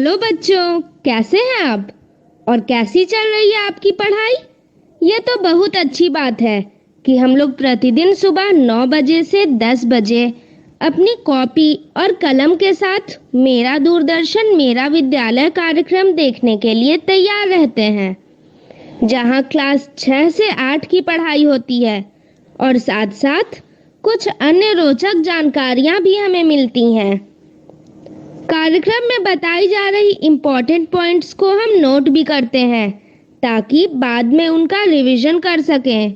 Hello बच्चों, कैसे हैं आप? और कैसी चल रही है आपकी पढ़ाई? ये तो बहुत अच्छी बात है कि हम लोग प्रतिदिन सुबह 9 बजे से 10 बजे अपनी कॉपी और कलम के साथ मेरा दूरदर्शन मेरा विद्यालय कार्यक्रम देखने के लिए तैयार रहते हैं, जहां क्लास 6 से 8 की पढ़ाई होती है और साथ साथ कुछ अन्य रोचक जानकारियां भी हमें मिलती हैं। कार्यक्रम में बताई जा रही इम्पोर्टेंट पॉइंट्स को हम नोट भी करते हैं ताकि बाद में उनका रिवीजन कर सकें।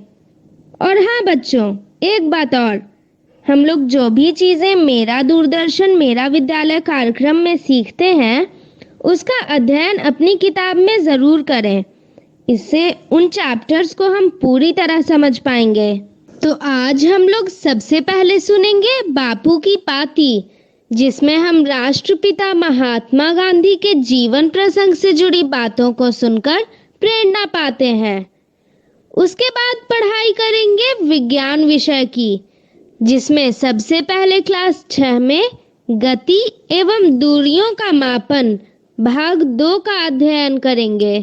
और हाँ बच्चों, एक बात और, हम लोग जो भी चीज़ें मेरा दूरदर्शन मेरा विद्यालय कार्यक्रम में सीखते हैं उसका अध्ययन अपनी किताब में ज़रूर करें। इससे उन चैप्टर्स को हम पूरी तरह समझ पाएंगे। तो आज हम लोग सबसे पहले सुनेंगे बापू की पाती, जिसमें हम राष्ट्रपिता महात्मा गांधी के जीवन प्रसंग से जुड़ी बातों को सुनकर प्रेरणा पाते हैं। उसके बाद पढ़ाई करेंगे विज्ञान विषय की, जिसमें सबसे पहले क्लास 6 में गति एवं दूरियों का मापन भाग 2 का अध्ययन करेंगे।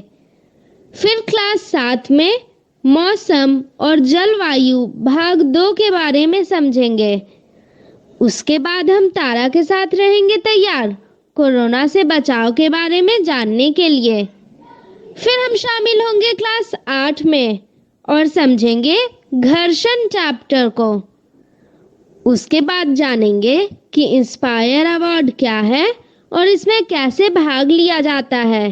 फिर क्लास 7 में मौसम और जलवायु भाग 2 के बारे में समझेंगे। उसके बाद हम तारा के साथ रहेंगे तैयार कोरोना से बचाव के बारे में जानने के लिए। फिर हम शामिल होंगे क्लास 8 में और समझेंगे घर्षण चैप्टर को। उसके बाद जानेंगे कि इंस्पायर अवार्ड क्या है और इसमें कैसे भाग लिया जाता है।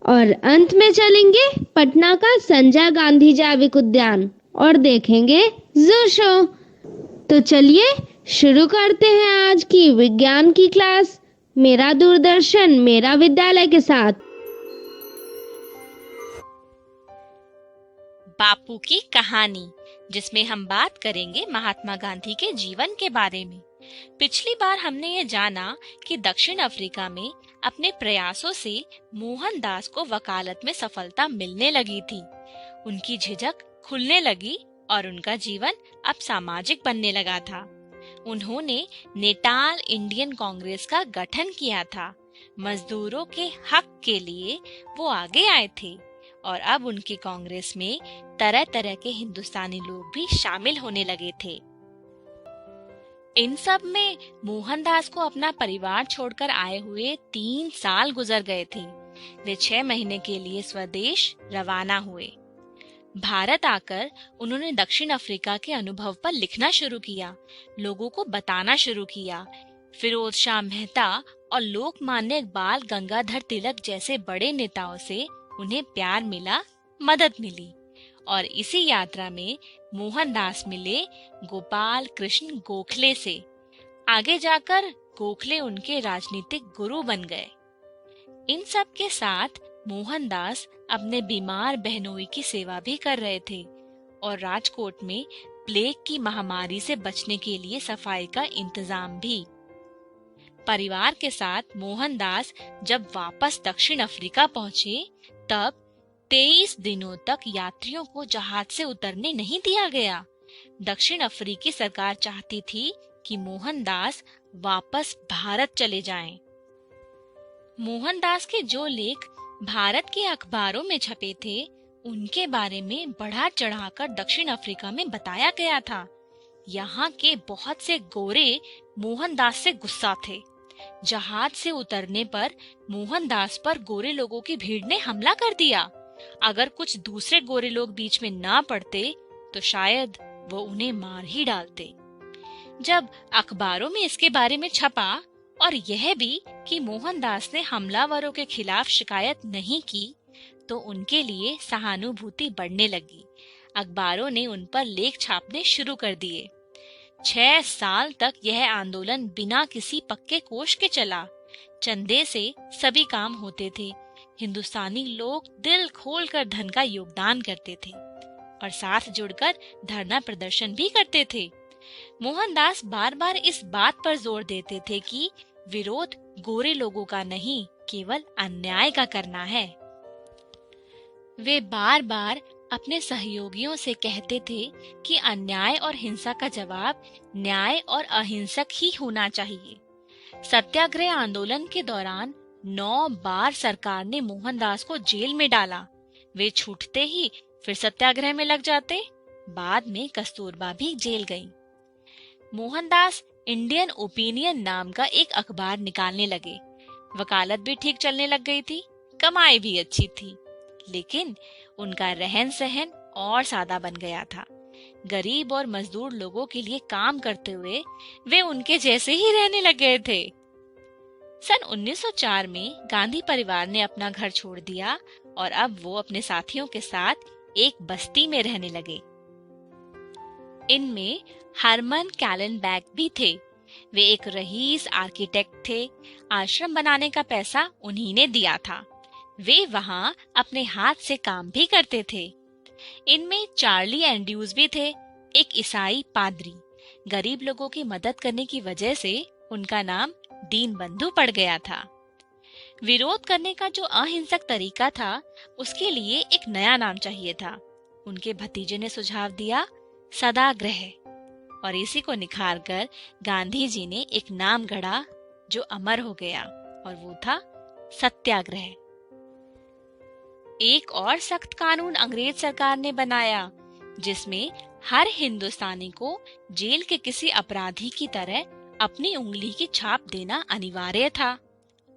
और अंत में चलेंगे पटना का संजय गांधी जैविक उद्यान और देखेंगे जू शो। तो चलिए शुरू करते हैं आज की विज्ञान की क्लास मेरा दूरदर्शन मेरा विद्यालय के साथ। बापू की कहानी, जिसमें हम बात करेंगे महात्मा गांधी के जीवन के बारे में। पिछली बार हमने ये जाना कि दक्षिण अफ्रीका में अपने प्रयासों से मोहनदास को वकालत में सफलता मिलने लगी थी। उनकी झिझक खुलने लगी और उनका जीवन अब सामाजिक बनने लगा था। उन्होंने नेटाल इंडियन कांग्रेस का गठन किया था। मजदूरों के हक के लिए वो आगे आए थे और अब उनकी कांग्रेस में तरह तरह के हिंदुस्तानी लोग भी शामिल होने लगे थे। इन सब में मोहनदास को अपना परिवार छोड़कर आए हुए 3 साल गुजर गए थे। वे 6 महीने के लिए स्वदेश रवाना हुए। भारत आकर उन्होंने दक्षिण अफ्रीका के अनुभव पर लिखना शुरू किया, लोगों को बताना शुरू किया। फिरोज शाह मेहता और लोकमान्य बाल गंगाधर तिलक जैसे बड़े नेताओं से उन्हें प्यार मिला, मदद मिली। और इसी यात्रा में मोहनदास मिले गोपाल कृष्ण गोखले से। आगे जाकर गोखले उनके राजनीतिक गुरु बन गए। इन सब के साथ मोहनदास अपने बीमार बहनोई की सेवा भी कर रहे थे और राजकोट में प्लेग की महामारी से बचने के लिए सफाई का इंतजाम भी। परिवार के साथ मोहनदास जब वापस दक्षिण अफ्रीका पहुंचे तब 23 दिनों तक यात्रियों को जहाज से उतरने नहीं दिया गया। दक्षिण अफ्रीकी सरकार चाहती थी कि मोहनदास वापस भारत चले जाएं। मोहनदास के जो लेख भारत के अखबारों में छपे थे उनके बारे में बढ़ा चढ़ाकर दक्षिण अफ्रीका में बताया गया था। यहाँ के बहुत से गोरे मोहनदास से गुस्सा थे। जहाज से उतरने पर मोहनदास पर गोरे लोगों की भीड़ ने हमला कर दिया। अगर कुछ दूसरे गोरे लोग बीच में ना पड़ते तो शायद वो उन्हें मार ही डालते। जब अखबारों में इसके बारे में छपा और यह भी कि मोहनदास ने हमलावरों के खिलाफ शिकायत नहीं की तो उनके लिए सहानुभूति बढ़ने लगी। अखबारों ने उन पर लेख छापने शुरू कर दिए। 6 साल तक यह आंदोलन बिना किसी पक्के कोष के चला। चंदे से सभी काम होते थे। हिंदुस्तानी लोग दिल खोलकर धन का योगदान करते थे और साथ जुड़कर धरना प्रदर्शन भी करते थे। मोहनदास बार बार इस बात पर जोर देते थे कि विरोध गोरे लोगों का नहीं, केवल अन्याय का करना है। वे बार बार अपने सहयोगियों से कहते थे कि अन्याय और हिंसा का जवाब न्याय और अहिंसक ही होना चाहिए। सत्याग्रह आंदोलन के दौरान 9 बार सरकार ने मोहनदास को जेल में डाला। वे छूटते ही फिर सत्याग्रह में लग जाते। बाद में कस्तूरबा भी जेल गई। मोहनदास इंडियन ओपिनियन नाम का एक अखबार निकालने लगे। वकालत भी ठीक चलने लग गई थी, कमाई भी अच्छी थी, लेकिन उनका रहन सहन और सादा बन गया था। गरीब और मजदूर लोगों के लिए काम करते हुए वे उनके जैसे ही रहने लग गए थे। सन 1904 में गांधी परिवार ने अपना घर छोड़ दिया और अब वो अपने साथियों के साथ एक बस्ती में रहने लगे। इनमें हरमन कैलेनबैग भी थे। वे एक रईस आर्किटेक्ट थे। आश्रम बनाने का पैसा उन्हीं ने दिया था। वे वहां अपने हाथ से काम भी करते थे। इनमें चार्ली एंड्रूज भी थे, एक ईसाई पादरी। गरीब लोगों की मदद करने की वजह से उनका नाम दीन बंधु पड़ गया था। विरोध करने का जो अहिंसक तरीका था, उसके लिए एक नया नाम चाहिए था। उनके भतीजे ने सुझाव दिया, सदाग्रह, और इसी को निखार कर गांधी जी ने एक नाम गढ़ा जो अमर हो गया, और वो था सत्याग्रह। एक और सख्त कानून अंग्रेज सरकार ने बनाया, जिसमें हर हिंदुस्तानी को जेल के किसी अपराधी की तरह अपनी उंगली की छाप देना अनिवार्य था,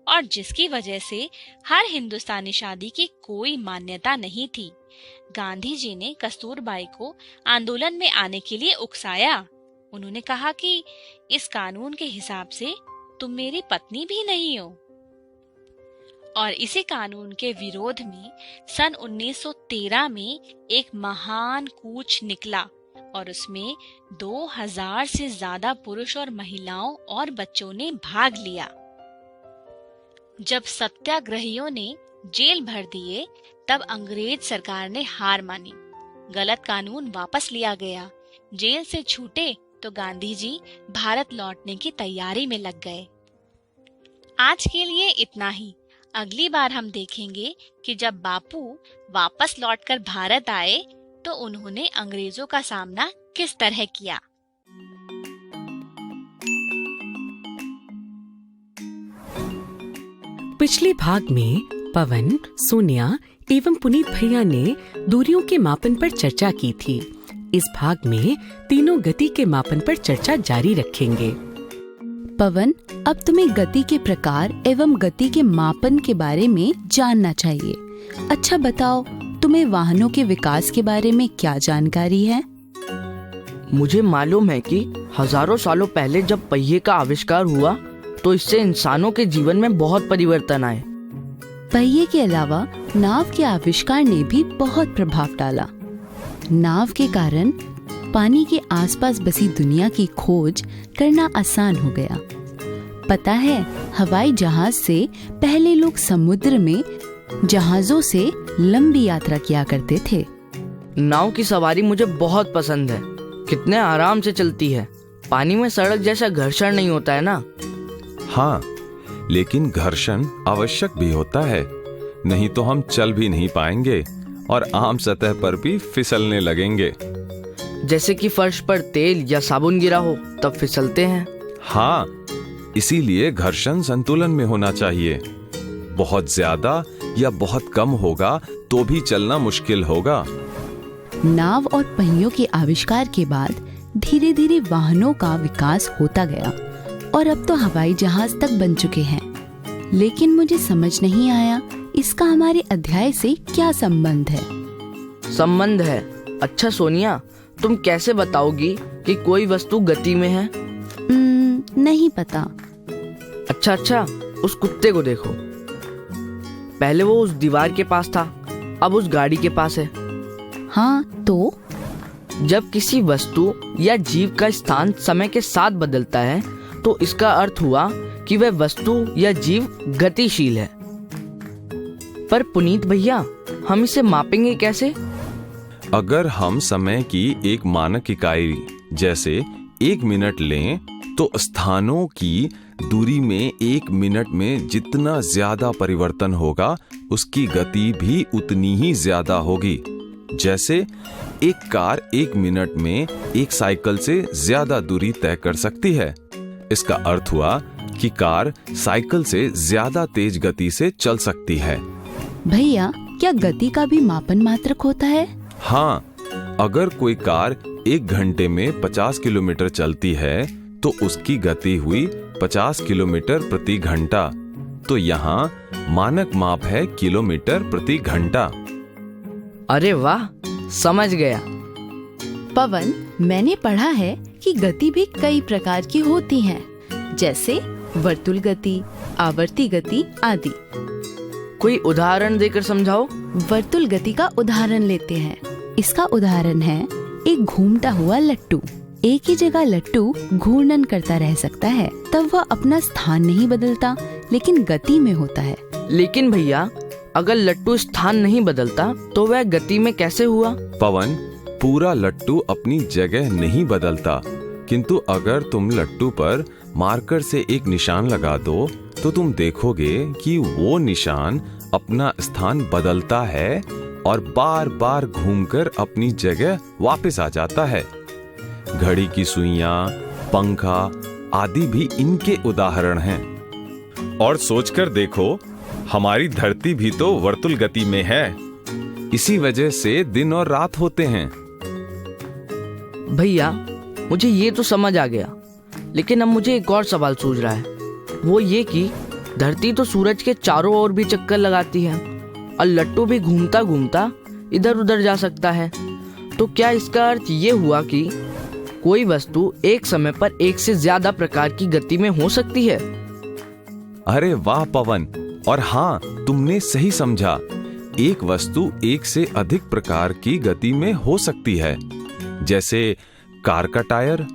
और जिसकी वजह से हर हिंदुस्तानी शादी की कोई मान्यता नहीं थी। गांधी जी ने कस्तूरबाई को आंदोलन में आने के लिए उकसाया। उन्होंने कहा कि इस कानून के हिसाब से तुम मेरी पत्नी भी नहीं हो। और इसी कानून के विरोध में सन 1913 में एक महान कूच निकला, और उसमें 2000 से ज्यादा पुरुष और महिलाओं और बच्चों ने भाग लिया। जब सत्याग्रहियों ने जेल भर दिए, तब अंग्रेज सरकार ने हार मानी। गलत कानून वापस लिया गया। जेल से छूटे तो गांधी जी भारत लौटने की तैयारी में लग गए। आज के लिए इतना ही। अगली बार हम देखेंगे कि जब बापू वापस लौटकर भारत आए तो उन्होंने अंग्रेजों का सामना किस तरह किया। पिछले भाग में पवन, सोनिया एवं पुनीत भैया ने दूरियों के मापन पर चर्चा की थी। इस भाग में तीनों गति के मापन पर चर्चा जारी रखेंगे। पवन, अब तुम्हें गति के प्रकार एवं गति के मापन के बारे में जानना चाहिए। अच्छा बताओ, तुम्हें वाहनों के विकास के बारे में क्या जानकारी है? मुझे मालूम है कि हजारों सालों पहले जब पहिए का आविष्कार हुआ तो इससे इंसानों के जीवन में बहुत परिवर्तन आए। पहिए के अलावा नाव के आविष्कार ने भी बहुत प्रभाव डाला। नाव के कारण पानी के आसपास बसी दुनिया की खोज करना आसान हो गया। पता है, हवाई जहाज से पहले लोग समुद्र में जहाजों से लंबी यात्रा किया करते थे। नाव की सवारी मुझे बहुत पसंद है। कितने आराम से चलती है। पानी में सड़क जैसा घर्षण नहीं होता है ना? हाँ, लेकिन घर्षण आवश्यक भी होता है, नहीं तो हम चल भी नहीं पाएंगे और आम सतह पर भी फिसलने लगेंगे। जैसे कि फर्श पर तेल या साबुन गिरा हो तब फिसलते हैं। हाँ, इसीलिए घर्षण संतुलन में होना चाहिए। बहुत ज्यादा या बहुत कम होगा तो भी चलना मुश्किल होगा। नाव और पहियों के आविष्कार के बाद धीरे धीरे वाहनों का विकास होता गया और अब तो हवाई जहाज तक बन चुके हैं। लेकिन मुझे समझ नहीं आया इसका हमारे अध्याय से क्या संबंध है। संबंध है? अच्छा सोनिया, तुम कैसे बताओगी कि कोई वस्तु गति में है? नहीं पता। अच्छा, उस कुत्ते को देखो। पहले वो उस दीवार के पास था, अब उस गाड़ी के पास है। हाँ, तो जब किसी वस्तु या जीव का स्थान समय के साथ बदलता है तो इसका अर्थ हुआ कि वह वस्तु या जीव गतिशील है। पर पुनीत भैया, हम इसे मापेंगे कैसे? अगर हम समय की एक मानक इकाई जैसे 1 मिनट लें तो स्थानों की दूरी में 1 मिनट में जितना ज्यादा परिवर्तन होगा उसकी गति भी उतनी ही ज्यादा होगी। जैसे एक कार 1 मिनट में एक साइकिल से ज्यादा दूरी तय कर सकती है। इसका अर्थ हुआ कि कार साइकिल से ज्यादा तेज गति से चल सकती है। भैया, क्या गति का भी मापन मात्रक होता है? हाँ, अगर कोई कार 1 घंटे में 50 किलोमीटर चलती है तो उसकी गति हुई 50 किलोमीटर प्रति घंटा। तो यहाँ मानक माप है किलोमीटर प्रति घंटा। अरे वाह, समझ गया। पवन, मैंने पढ़ा है कि गति भी कई प्रकार की होती हैं, जैसे वर्तुल गति, आवर्ती गति आदि। कोई उदाहरण देकर समझाओ। वर्तुल गति का उदाहरण लेते हैं। इसका उदाहरण है एक घूमता हुआ लट्टू। एक ही जगह लट्टू घूर्णन करता रह सकता है, तब वह अपना स्थान नहीं बदलता, लेकिन गति में होता है। लेकिन भैया, अगर लट्टू स्थान नहीं बदलता तो वह गति में कैसे हुआ? पवन, पूरा लट्टू अपनी जगह नहीं बदलता, किंतु अगर तुम लट्टू पर मार्कर से एक निशान लगा दो तो तुम देखोगे कि वो निशान अपना स्थान बदलता है और बार बार घूमकर अपनी जगह वापस आ जाता है। घड़ी की सुइयां, पंखा आदि भी इनके उदाहरण हैं। और सोचकर देखो, हमारी धरती भी तो वर्तुल गति में है। इसी वजह से दिन और रात होते हैं। भैया, मुझे ये तो समझ आ गया, लेकिन अब मुझे एक और सवाल सूझ रहा है। वो ये कि धरती तो सूरज के चारों ओर भी चक्कर लगाती है और लट्टू भी घूमता घूमता इधर उधर जा सकता है। तो क्या इसका अर्थ ये हुआ कि कोई वस्तु एक समय पर एक से ज्यादा प्रकार की गति में हो सकती है? अरे वाह पवन, और हाँ, तुमने सही समझा। एक वस्तु एक से अधिक प्रकार की गति में हो सकती है। जैसे कार का टायर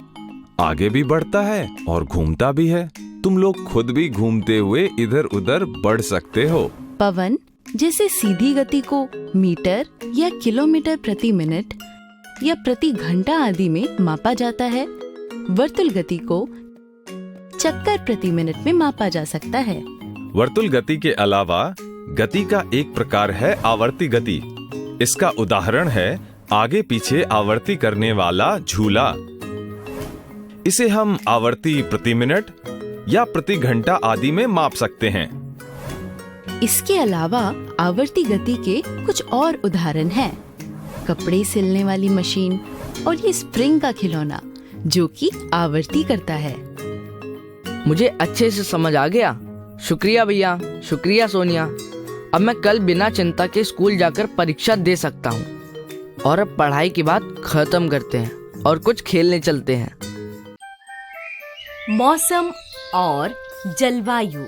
आगे भी बढ़ता है और घूमता भी है। तुम लोग खुद भी घूमते हुए इधर उधर बढ़ सकते हो। पवन, जैसे सीधी गति को मीटर या किलोमीटर प्रति मिनट या प्रति घंटा आदि में मापा जाता है, वर्तुल गति को चक्कर प्रति मिनट में मापा जा सकता है। वर्तुल गति के अलावा गति का एक प्रकार है आवर्ती गति। इसका उदाहरण है आगे पीछे आवर्ती करने वाला झूला। इसे हम आवर्ती प्रति मिनट या प्रति घंटा आदि में माप सकते हैं। इसके अलावा आवर्ती गति के कुछ और उदाहरण हैं। कपड़े सिलने वाली मशीन और ये स्प्रिंग का खिलौना, जो कि आवर्ती करता है। मुझे अच्छे से समझ आ गया। शुक्रिया भैया, शुक्रिया सोनिया। अब मैं कल बिना चिंता के स्कूल जाकर परीक्षा दे सकता हूँ। और अब पढ़ाई की बात खत्म करते हैं और कुछ खेलने चलते हैं। मौसम और जलवायु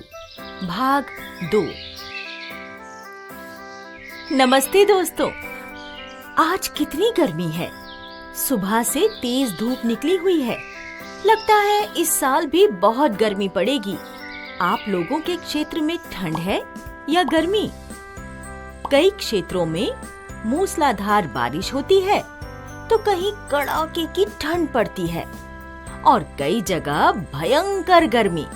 भाग 2। नमस्ते दोस्तों, आज कितनी गर्मी है। सुबह से तेज धूप निकली हुई है। लगता है इस साल भी बहुत गर्मी पड़ेगी। आप लोगों के क्षेत्र में ठंड है या गर्मी? कई क्षेत्रों में मूसलाधार बारिश होती है तो कहीं कड़ाके की ठंड पड़ती है और कई जगह भयंकर गर्मी।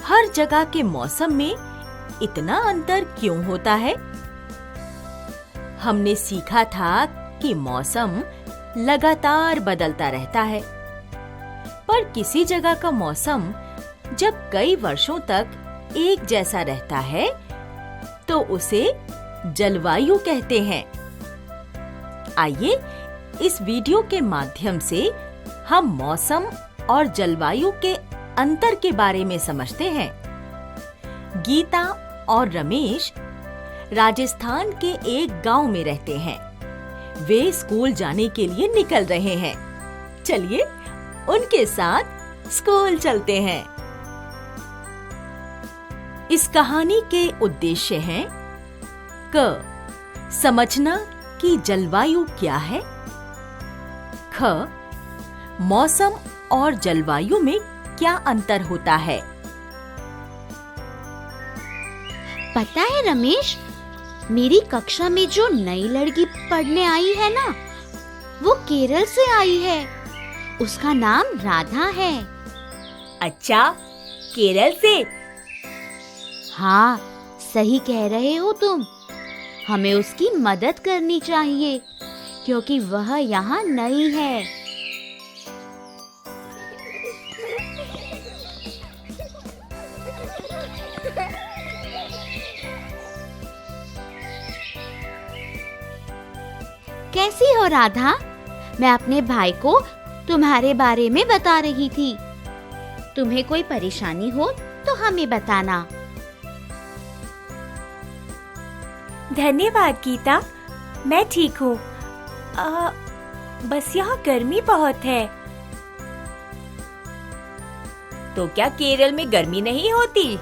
हर जगह के मौसम में इतना अंतर क्यों होता है? हमने सीखा था कि मौसम लगातार बदलता रहता है, पर किसी जगह का मौसम जब कई वर्षों तक एक जैसा रहता है तो उसे जलवायु कहते हैं। आइए इस वीडियो के माध्यम से हम मौसम और जलवायु के अंतर के बारे में समझते हैं। गीता और रमेश राजस्थान के एक गांव में रहते हैं। वे स्कूल जाने के लिए निकल रहे हैं। चलिए उनके साथ स्कूल चलते हैं। इस कहानी के उद्देश्य हैं: क. समझना कि जलवायु क्या है। ख. मौसम और जलवायु में क्या अंतर होता है। पता है रमेश, मेरी कक्षा में जो नई लड़की पढ़ने आई है ना, वो केरल से आई है। उसका नाम राधा है। अच्छा, केरल से? हाँ, सही कह रहे हो तुम। हमें उसकी मदद करनी चाहिए क्योंकि वह यहाँ नई है। कैसी हो राधा? मैं अपने भाई को तुम्हारे बारे में बता रही थी। तुम्हें कोई परेशानी हो तो हमें बताना। धन्यवाद गीता, मैं ठीक हूँ। बस यहाँ गर्मी बहुत है। तो क्या केरल में गर्मी नहीं होती?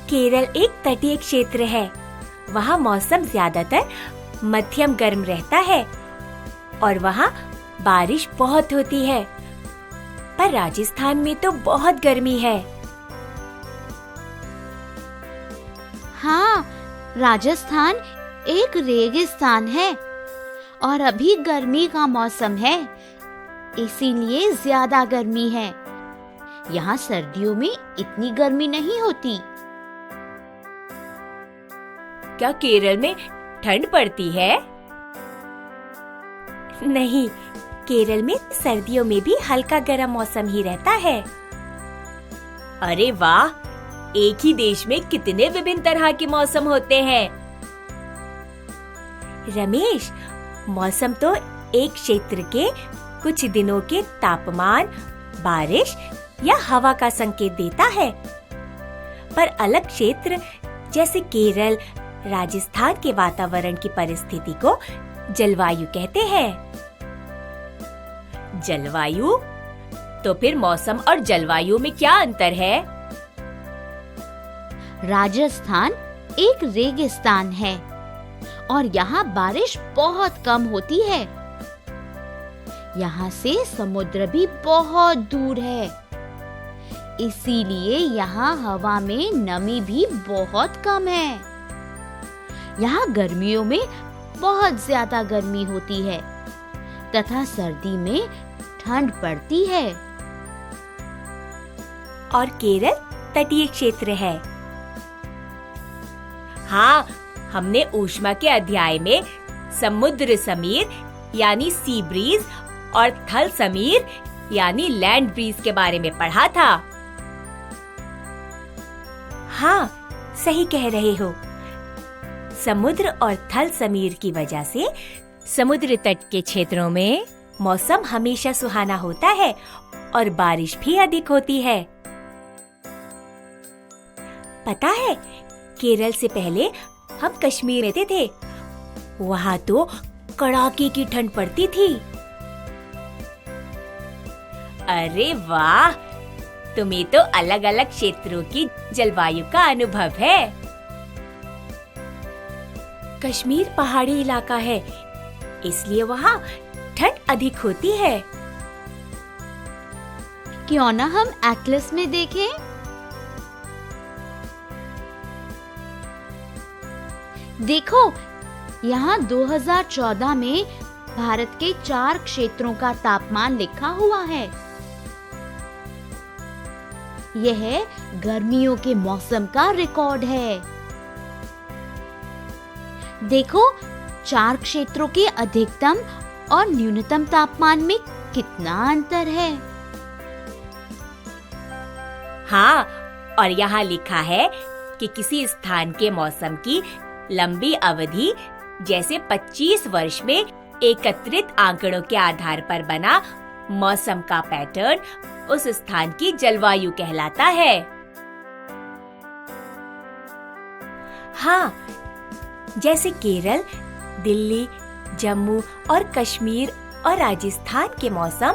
केरल एक तटीय क्षेत्र है। वहाँ मौसम ज्यादातर मध्यम गर्म रहता है और वहाँ बारिश बहुत होती है। पर राजस्थान में तो बहुत गर्मी है। हाँ, राजस्थान एक रेगिस्तान है और अभी गर्मी का मौसम है, इसीलिए ज्यादा गर्मी है। यहाँ सर्दियों में इतनी गर्मी नहीं होती। क्या केरल में ठंड पड़ती है? नहीं, केरल में सर्दियों में भी हल्का गर्म मौसम ही रहता है। अरे वाह, एक ही देश में कितने विभिन्न तरह के मौसम होते हैं। रमेश, मौसम तो एक क्षेत्र के कुछ दिनों के तापमान, बारिश या हवा का संकेत देता है। पर अलग क्षेत्र जैसे केरल, राजस्थान के वातावरण की परिस्थिति को जलवायु कहते हैं। जलवायु? तो फिर मौसम और जलवायु में क्या अंतर है? राजस्थान एक रेगिस्तान है और यहाँ बारिश बहुत कम होती है। यहाँ से समुद्र भी बहुत दूर है, इसीलिए यहाँ हवा में नमी भी बहुत कम है। यहाँ गर्मियों में बहुत ज्यादा गर्मी होती है तथा सर्दी में ठंड पड़ती है। और केरल तटीय क्षेत्र है। हाँ, हमने ऊष्मा के अध्याय में समुद्र समीर यानी सी ब्रीज और थल समीर यानी लैंड ब्रीज के बारे में पढ़ा था। हाँ, सही कह रहे हो। समुद्र और थल समीर की वजह से समुद्र तट के क्षेत्रों में मौसम हमेशा सुहाना होता है और बारिश भी अधिक होती है। पता है, केरल से पहले हम कश्मीर रहते थे। वहाँ तो कड़ाके की ठंड पड़ती थी। अरे वाह, तुम्हें तो अलग-अलग क्षेत्रों की जलवायु का अनुभव है। कश्मीर पहाड़ी इलाका है, इसलिए वहाँ ठंड अधिक होती है। क्यों ना हम एटलस में देखें? देखो, यहाँ 2014 में भारत के 4 क्षेत्रों का तापमान लिखा हुआ है। यह गर्मियों के मौसम का रिकॉर्ड है। देखो, 4 क्षेत्रों के अधिकतम और न्यूनतम तापमान में कितना अंतर है। हाँ, और यहाँ लिखा है कि किसी स्थान के मौसम की लंबी अवधि जैसे 25 वर्ष में एकत्रित आंकड़ों के आधार पर बना मौसम का पैटर्न उस स्थान की जलवायु कहलाता है। हाँ, जैसे केरल, दिल्ली, जम्मू और कश्मीर और राजस्थान के मौसम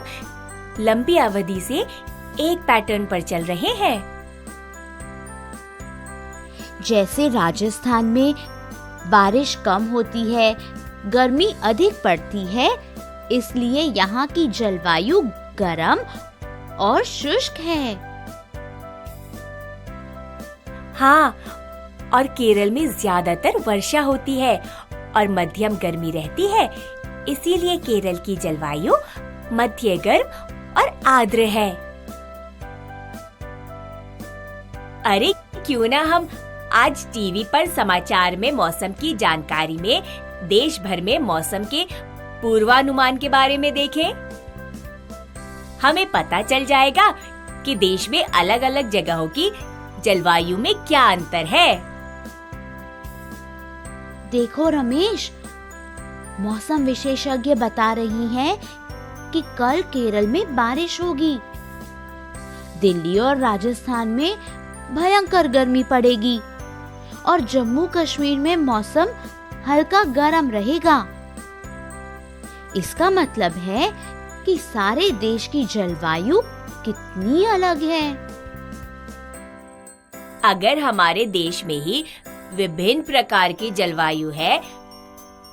लंबी अवधि से एक पैटर्न पर चल रहे हैं। जैसे राजस्थान में बारिश कम होती है, गर्मी अधिक पड़ती है, इसलिए यहाँ की जलवायु गर्म और शुष्क है। हाँ, और केरल में ज्यादातर वर्षा होती है और मध्यम गर्मी रहती है, इसीलिए केरल की जलवायु मध्य गर्म और आर्द्र है। अरे क्यों ना हम आज टीवी पर समाचार में मौसम की जानकारी में देश भर में मौसम के पूर्वानुमान के बारे में देखें। हमें पता चल जाएगा कि देश में अलग-अलग जगहों की जलवायु में क्या अंतर है। देखो रमेश, मौसम विशेषज्ञ बता रही हैं कि कल केरल में बारिश होगी। दिल्ली और राजस्थान में भयंकर गर्मी पड़ेगी और जम्मू कश्मीर में मौसम हल्का गर्म रहेगा। इसका मतलब है कि सारे देश की जलवायु कितनी अलग है। अगर हमारे देश में ही विभिन्न प्रकार की जलवायु है,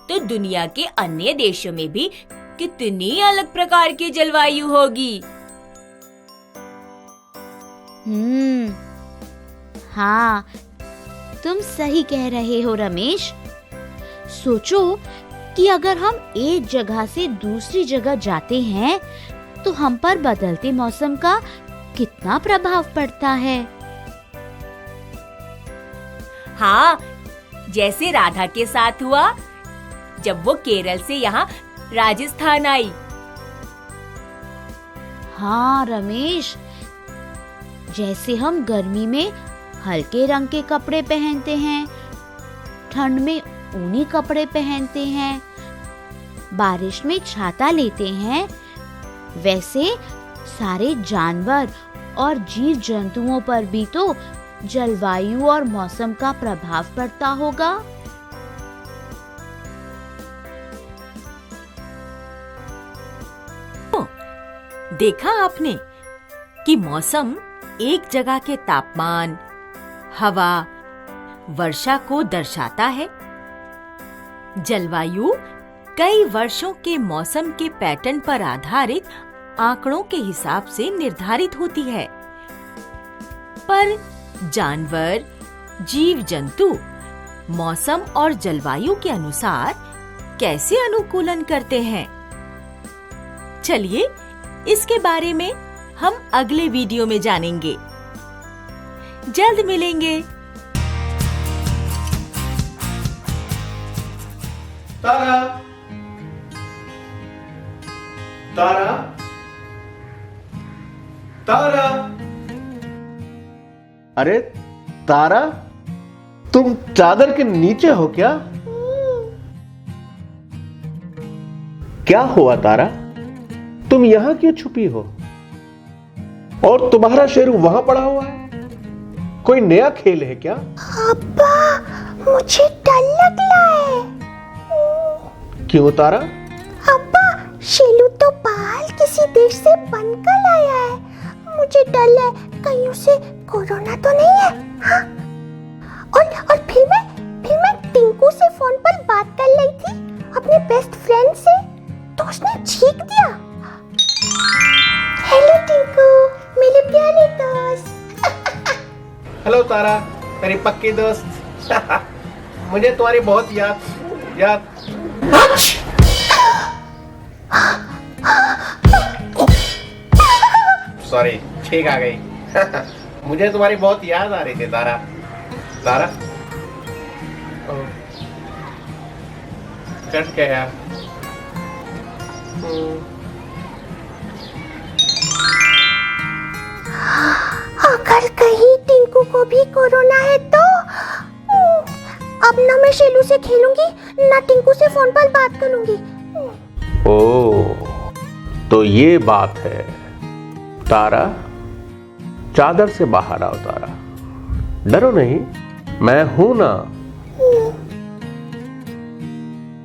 तो दुनिया के अन्य देशों में भी कितनी अलग प्रकार की जलवायु होगी। हाँ, तुम सही कह रहे हो रमेश। सोचो कि अगर हम एक जगह से दूसरी जगह जाते हैं तो हम पर बदलते मौसम का कितना प्रभाव पड़ता है। हाँ, जैसे राधा के साथ हुआ जब वो केरल से यहाँ राजस्थान आई। हाँ रमेश, जैसे हम गर्मी में हल्के रंग के कपड़े पहनते हैं, ठंड में ऊनी कपड़े पहनते हैं, बारिश में छाता लेते हैं, वैसे सारे जानवर और जीव जंतुओं पर भी तो जलवायु और मौसम का प्रभाव पड़ता होगा। देखा आपने कि मौसम एक जगह के तापमान, हवा, वर्षा को दर्शाता है। जलवायु कई वर्षों के मौसम के पैटर्न पर आधारित आंकड़ों के हिसाब से निर्धारित होती है। पर जानवर, जीव जंतु मौसम और जलवायु के अनुसार कैसे अनुकूलन करते हैं? चलिए इसके बारे में हम अगले वीडियो में जानेंगे। जल्द मिलेंगे। तारा, तारा, तारा। अरे तारा, तुम चादर के नीचे हो क्या? क्या हुआ तारा? तुम यहां क्यों छुपी हो? और तुम्हारा शेरू वहां पड़ा हुआ है। कोई नया खेल है क्या? अब्बा, मुझे डर लग रहा है। क्यों तारा? अब्बा, शेलू तो बाहर किसी देश से बनकर आया है। मुझे डर है कहीं उसे कोरोना तो नहीं है। हाँ? और फिर मैं टिंकू से फोन पर बात कर रही थी, अपने बेस्ट फ्रेंड से, तो उसने छींक दिया। हेलो टिंकू, मेरे प्यारे दोस्त। हेलो तारा, मेरी पक्की दोस्त। मुझे तुम्हारी बहुत याद। सॉरी, छींक आ गई। मुझे तुम्हारी बहुत याद आ रही थी तारा। तारा, कट गया। अगर कहीं टिंकू को भी कोरोना है तो अब ना मैं शेलू से खेलूंगी, ना टिंकू से फोन पर बात करूंगी। ओह, तो ये बात है। तारा, चादर से बाहर आओ तारा। डरो नहीं, मैं हूं ना।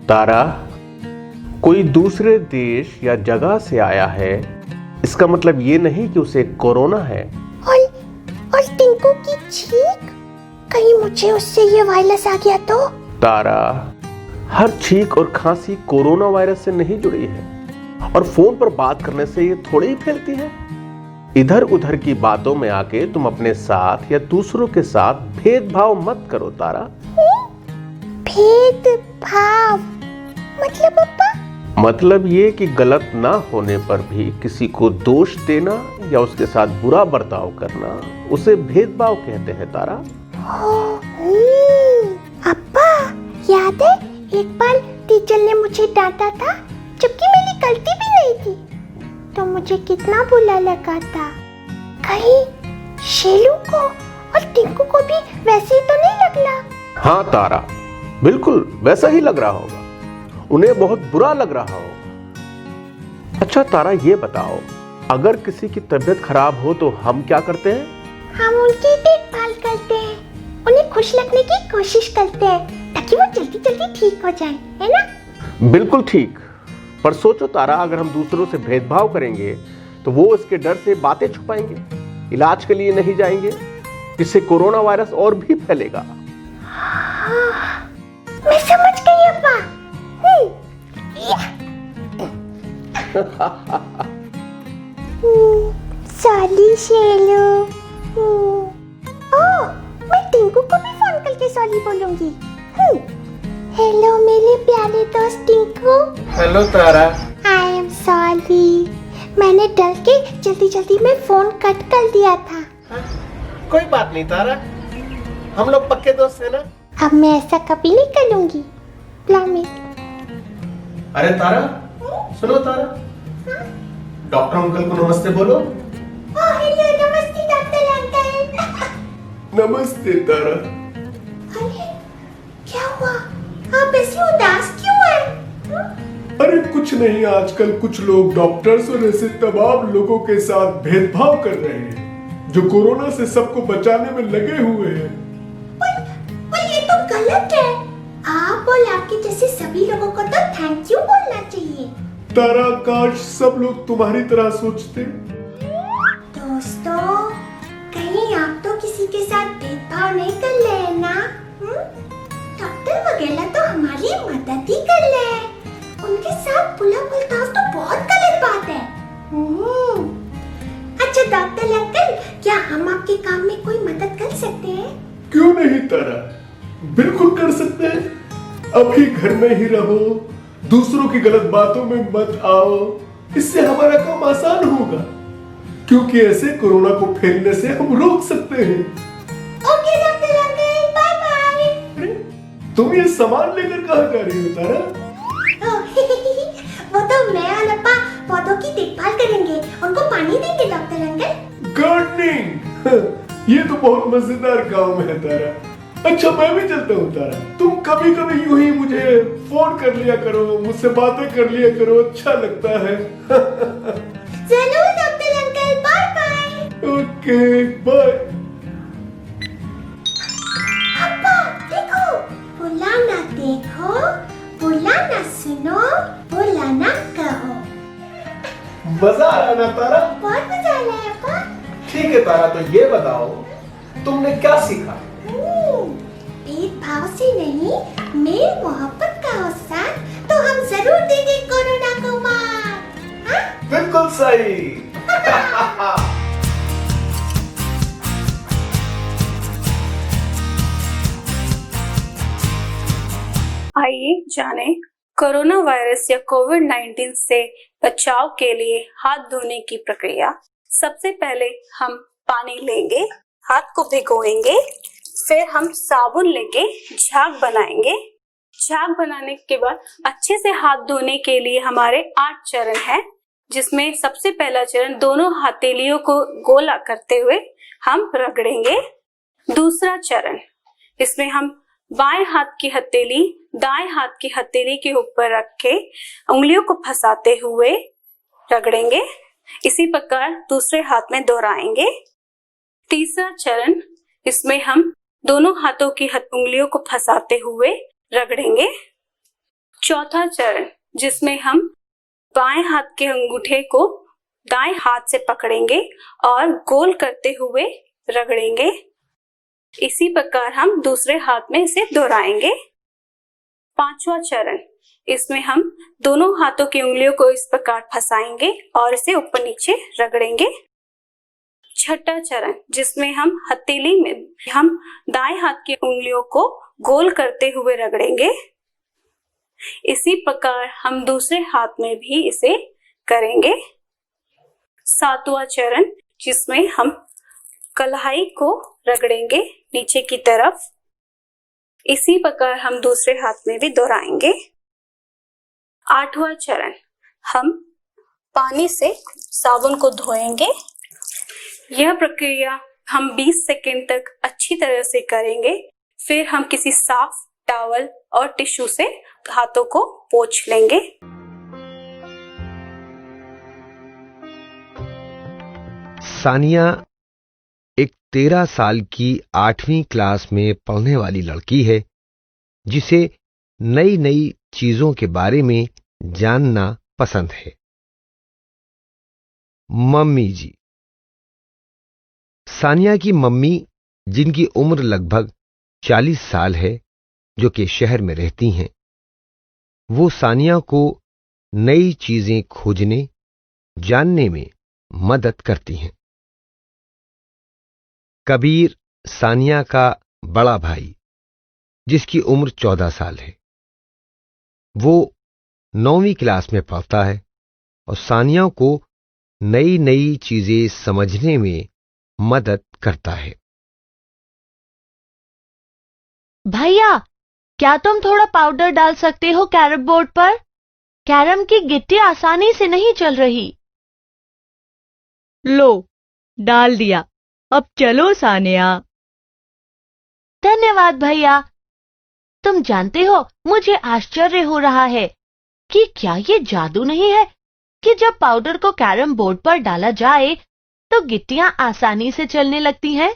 तारा, कोई दूसरे देश या जगह से आया है, इसका मतलब ये नहीं कि उसे कोरोना है। और टिंकू की छींक, कहीं मुझे उससे ये वायरस आ गया तो? तारा, हर छींक और खांसी कोरोना वायरस से नहीं जुड़ी है, और फोन पर बात करने से ये थोड़ी ही फैलती है। इधर उधर की बातों में आके तुम अपने साथ या दूसरों के साथ भेदभाव मत करो तारा। भेदभाव मतलब पापा? मतलब ये कि गलत ना होने पर भी किसी को दोष देना या उसके साथ बुरा बर्ताव करना, उसे भेदभाव कहते हैं तारा। अब्बा, याद है एक बार टीचर ने मुझे डांटा था, जबकि मेरी गलती भी नहीं थी, तो मुझे कितना बुरा लगा था। कहीं शेलू को और टिंकू को भी वैसे ही तो नहीं लगला? हाँ तारा, बिल्कुल वैसा ही लग रहा होगा, उन्हें बहुत बुरा लग रहा होगा। अच्छा तारा, ये बताओ, अगर किसी की तबीयत खराब हो तो हम क्या करते हैं? हम उनकी देखभाल करते हैं, उन्हें खुश रखने की कोशिश करते हैं ताकि वो जल्दी जल्दी ठीक हो जाए, है ना? बिल्कुल ठीक। पर सोचो तारा, अगर हम दूसरों से भेदभाव करेंगे तो वो इसके डर से बातें छुपाएंगे, इलाज के लिए नहीं जाएंगे, इससे कोरोना वायरस और भी फैलेगा। मैं समझ गई अब्बा। सॉरी शेलू। ओह, मैं टिंकू को भी फोन करके सॉरी बोलूंगी। हेलो मेरे प्यारे दोस्त Tinku. Hello Tara. I am sorry, मैंने डर के जल्दी जल्दी में फोन कट कर दिया था। कोई बात नहीं तारा, हम लोग पक्के दोस्त हैं ना। अब मैं ऐसा कभी नहीं करूंगी, प्रॉमिस। अरे तारा, सुनो तारा, डॉक्टर अंकल को नमस्ते बोलो। ओह हेलो, नमस्ते डॉक्टर अंकल। नमस्ते तारा। अरे क्या हुआ, आप ऐसे उदास क्यों हैं? अरे कुछ नहीं, आजकल कुछ लोग डॉक्टर्स और ऐसे तमाम लोगों के साथ भेदभाव कर रहे हैं जो कोरोना से सबको बचाने में लगे हुए हैं। पर ये तो गलत है। आप और आपके जैसे सभी लोगों को तो थैंक यू बोलना चाहिए। तारा, काश सब लोग तुम्हारी तरह सोचते। दोस्तों, कहीं आप तो किसी के साथ भेदभाव नहीं कर रहे हैं ना? डॉक्टर वगैरह तो हमारी मदद ही कर रहे हैं, उनके साथ बुला बर्ताव तो बहुत गलत बात है। अच्छा डॉक्टर अंकल, क्या हम आपके काम में कोई मदद कर सकते हैं? क्यों नहीं तारा, बिल्कुल कर सकते हैं। अभी घर में ही रहो, दूसरों की गलत बातों में मत आओ, इससे हमारा काम आसान होगा, क्योंकि ऐसे कोरोना को फैलने से हम रोक सकते हैं। Okay doctor uncle, bye bye. तुम ये सामान लेकर कहाँ जा रही हो तारा? वो तो मैं और अप्पा पौधों की देखभाल करेंगे, उनको पानी देंगे डॉक्टर अंकल। गार्डनिंग, ये तो बहुत मजेदार काम है तारा। अच्छा मैं भी चलता हूँ तारा, तुम कभी कभी यूं ही मुझे फोन कर लिया करो, मुझसे बातें कर लिया करो, अच्छा लगता है। जरूर doctor uncle, bye bye. Okay bye. अप्पा देखो, बुला ना देखो, बुला ना सुनो, बुला ना कहो। मजा आया ना तारा? बहुत मजा आया अप्पा। ठीक है तारा, तो ये बताओ तुमने क्या सीखा? भेदभाव से नहीं, मेल मोहब्बत का हो साथ, तो हम जरूर देंगे कोरोना को मात। हाँ? बिल्कुल सही। आइए जाने कोरोना वायरस या कोविड-19 से बचाव के लिए हाथ धोने की प्रक्रिया। सबसे पहले हम पानी लेंगे, हाथ को भिगोएंगे, फिर हम साबुन लेके झाग बनाएंगे। झाग बनाने के बाद अच्छे से हाथ धोने के लिए हमारे 8 चरण हैं, जिसमें सबसे पहला चरण दोनों हथेलियों को गोला करते हुए हम रगड़ेंगे। दूसरा चरण, इसमें हम बाएं हाथ की हथेली दाएं हाथ की हथेली के ऊपर रख के उंगलियों को फंसाते हुए रगड़ेंगे। इसी प्रकार दूसरे हाथ में दोहराएंगे। तीसरा चरण, इसमें हम दोनों हाथों की उंगलियों को फंसाते हुए रगड़ेंगे। चौथा चरण, जिसमें हम बाएं हाथ के अंगूठे को दाएं हाथ से पकड़ेंगे और गोल करते हुए रगड़ेंगे। इसी प्रकार हम दूसरे हाथ में इसे दोहराएंगे। पांचवा चरण, इसमें हम दोनों हाथों की उंगलियों को इस प्रकार फंसाएंगे और इसे ऊपर नीचे रगड़ेंगे। छठा चरण, जिसमें हम हथेली में हम दाएं हाथ की उंगलियों को गोल करते हुए रगड़ेंगे। इसी प्रकार हम दूसरे हाथ में भी इसे करेंगे। सातवां चरण, जिसमें हम कलाई को रगड़ेंगे नीचे की तरफ। इसी प्रकार हम दूसरे हाथ में भी दोहराएंगे। आठवां चरण, हम पानी से साबुन को धोएंगे। यह प्रक्रिया हम 20 सेकंड तक अच्छी तरह से करेंगे। फिर हम किसी साफ टॉवल और टिश्यू से हाथों को पोंछ लेंगे। सानिया एक 13 साल की 8वीं क्लास में पढ़ने वाली लड़की है जिसे नई नई चीजों के बारे में जानना पसंद है। मम्मी जी। सानिया की मम्मी, जिनकी उम्र लगभग 40 साल है, जो कि शहर में रहती हैं, वो सानिया को नई चीजें खोजने, जानने में मदद करती हैं। कबीर सानिया का बड़ा भाई, जिसकी उम्र 14 साल है, वो 9वीं क्लास में पढ़ता है और सानिया को नई नई चीजें समझने में मदद करता है। भैया, क्या तुम थोड़ा पाउडर डाल सकते हो कैरम बोर्ड पर? कैरम की गिट्टी आसानी से नहीं चल रही। लो, डाल दिया। अब चलो सानिया। धन्यवाद भैया। तुम जानते हो, मुझे आश्चर्य हो रहा है कि क्या ये जादू नहीं है कि जब पाउडर को कैरम बोर्ड पर डाला जाए तो गिट्टियां आसानी से चलने लगती हैं।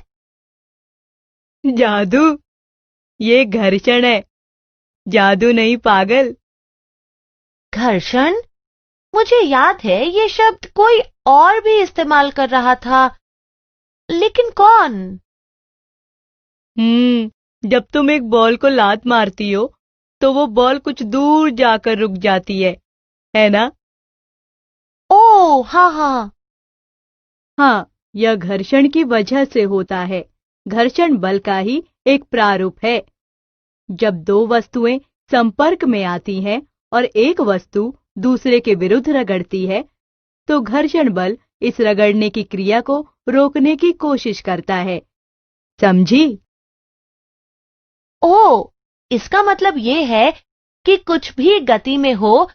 जादू? ये घर्षण है, जादू नहीं पागल। घर्षण? मुझे याद है ये शब्द कोई और भी इस्तेमाल कर रहा था, लेकिन कौन? जब तुम एक बॉल को लात मारती हो तो वो बॉल कुछ दूर जाकर रुक जाती है ना? ओह, हाँ। हाँ, यह घर्षण की वजह से होता है। घर्षण बल का ही एक प्रारूप है। जब दो वस्तुएं संपर्क में आती हैं और एक वस्तु दूसरे के विरुद्ध रगड़ती है, तो घर्षण बल इस रगड़ने की क्रिया को रोकने की कोशिश करता है। समझी? ओह, इसका मतलब ये है कि कुछ भी गति में हो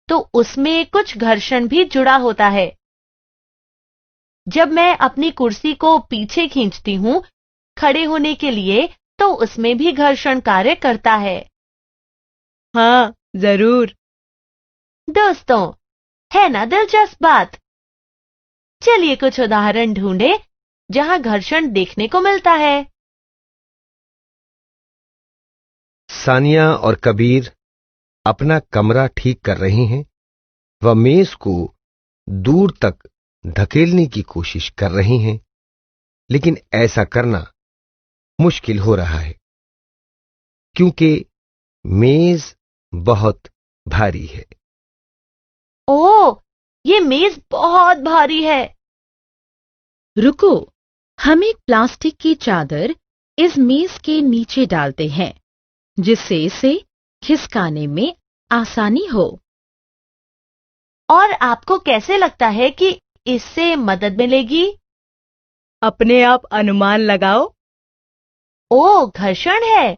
तो उसमें कुछ घर्षण भी जुड़ा होता है। जब मैं अपनी कुर्सी को पीछे खींचती हूं खड़े होने के लिए, तो उसमें भी घर्षण कार्य करता है। हाँ, जरूर। दोस्तों, है ना दिलचस्प बात? चलिए कुछ उदाहरण ढूंढे जहां घर्षण देखने को मिलता है। सानिया और कबीर अपना कमरा ठीक कर रहे हैं। वह मेज को दूर तक धकेलने की कोशिश कर रहे हैं, लेकिन ऐसा करना मुश्किल हो रहा है क्योंकि मेज बहुत भारी है। ओह, ये मेज बहुत भारी है। रुको, हम एक प्लास्टिक की चादर इस मेज के नीचे डालते हैं, जिससे इसे खिसकाने में आसानी हो। और आपको कैसे लगता है कि इससे मदद मिलेगी? अपने आप अनुमान लगाओ। ओह, घर्षण है।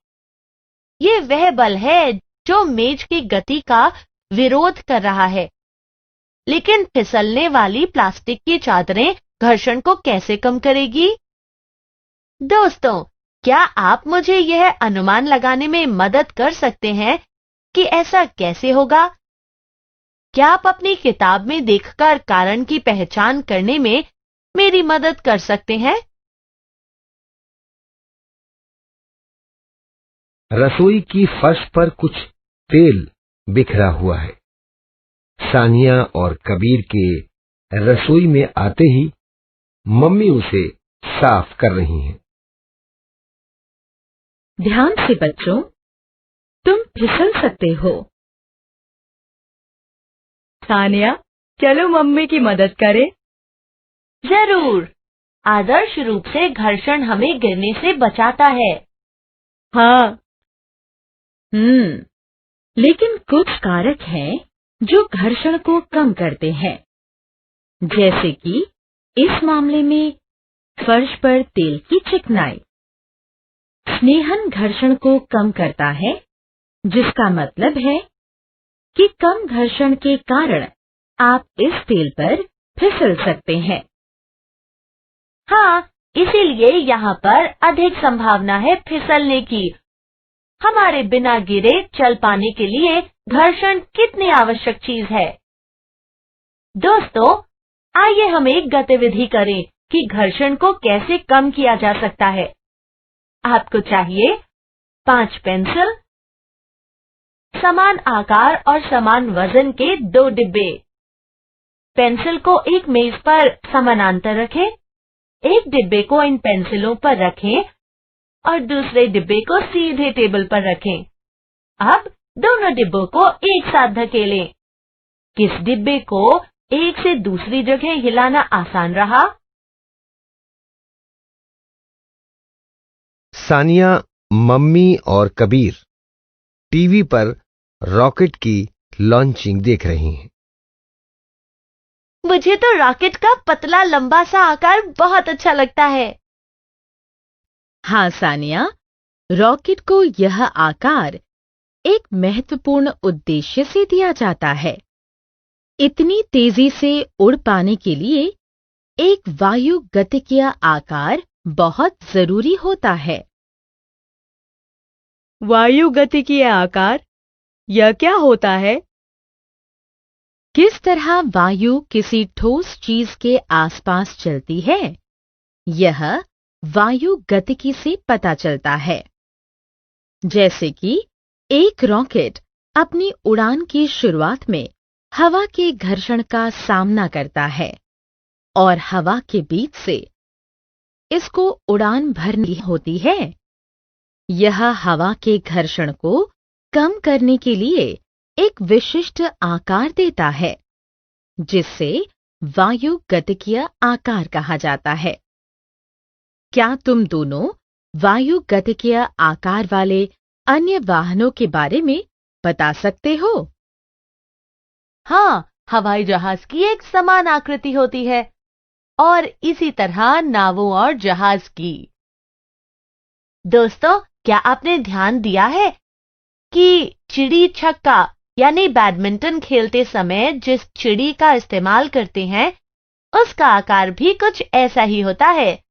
ये वह बल है जो मेज की गति का विरोध कर रहा है। लेकिन फिसलने वाली प्लास्टिक की चादरें घर्षण को कैसे कम करेगी? दोस्तों, क्या आप मुझे यह अनुमान लगाने में मदद कर सकते हैं कि ऐसा कैसे होगा? क्या आप अपनी किताब में देखकर कारण की पहचान करने में मेरी मदद कर सकते हैं? रसोई की फर्श पर कुछ तेल बिखरा हुआ है। सानिया और कबीर के रसोई में आते ही मम्मी उसे साफ कर रही हैं। ध्यान से बच्चों, तुम फिसल सकते हो। सानिया, चलो मम्मी की मदद करें। जरूर। आदर्श रूप से घर्षण हमें गिरने से बचाता है। हाँ। लेकिन कुछ कारक हैं जो घर्षण को कम करते हैं, जैसे कि इस मामले में फर्श पर तेल की चिकनाई। स्नेहन घर्षण को कम करता है, जिसका मतलब है कि कम घर्षण के कारण आप इस तेल पर फिसल सकते हैं। हाँ, इसीलिए यहाँ पर अधिक संभावना है फिसलने की। हमारे बिना गिरे चल पाने के लिए घर्षण कितनी आवश्यक चीज है। दोस्तों, आइए हम एक गतिविधि करें कि घर्षण को कैसे कम किया जा सकता है। आपको चाहिए 5 पेंसिल, समान आकार और समान वजन के 2 डिब्बे। पेंसिल को एक मेज पर समानांतर रखें, एक डिब्बे को इन पेंसिलों पर रखें और दूसरे डिब्बे को सीधे टेबल पर रखें। अब दोनों डिब्बों को एक साथ धकेलें। किस डिब्बे को एक से दूसरी जगह हिलाना आसान रहा? सानिया, मम्मी और कबीर टीवी पर रॉकेट की लॉन्चिंग देख रही हैं। मुझे तो रॉकेट का पतला लंबा सा आकार बहुत अच्छा लगता है। हाँ सानिया, रॉकेट को यह आकार एक महत्वपूर्ण उद्देश्य से दिया जाता है। इतनी तेजी से उड़ पाने के लिए एक वायु गतिकीय आकार बहुत जरूरी होता है। वायु गतिकीय आकार, यह क्या होता है? किस तरह वायु किसी ठोस चीज के आसपास चलती है, यह वायु गतिकी से पता चलता है। जैसे कि एक रॉकेट अपनी उड़ान की शुरुआत में हवा के घर्षण का सामना करता है और हवा के बीच से इसको उड़ान भरनी होती है। यह हवा के घर्षण को कम करने के लिए एक विशिष्ट आकार देता है, जिससे वायु गतिकीय आकार कहा जाता है। क्या तुम दोनों वायु गतिकीय आकार वाले अन्य वाहनों के बारे में बता सकते हो? हाँ, हवाई जहाज की एक समान आकृति होती है और इसी तरह नावों और जहाज की। दोस्तों, क्या आपने ध्यान दिया है कि चिड़ी छक्का यानी बैडमिंटन खेलते समय जिस चिड़ी का इस्तेमाल करते हैं, उसका आकार भी कुछ ऐसा ही होता है।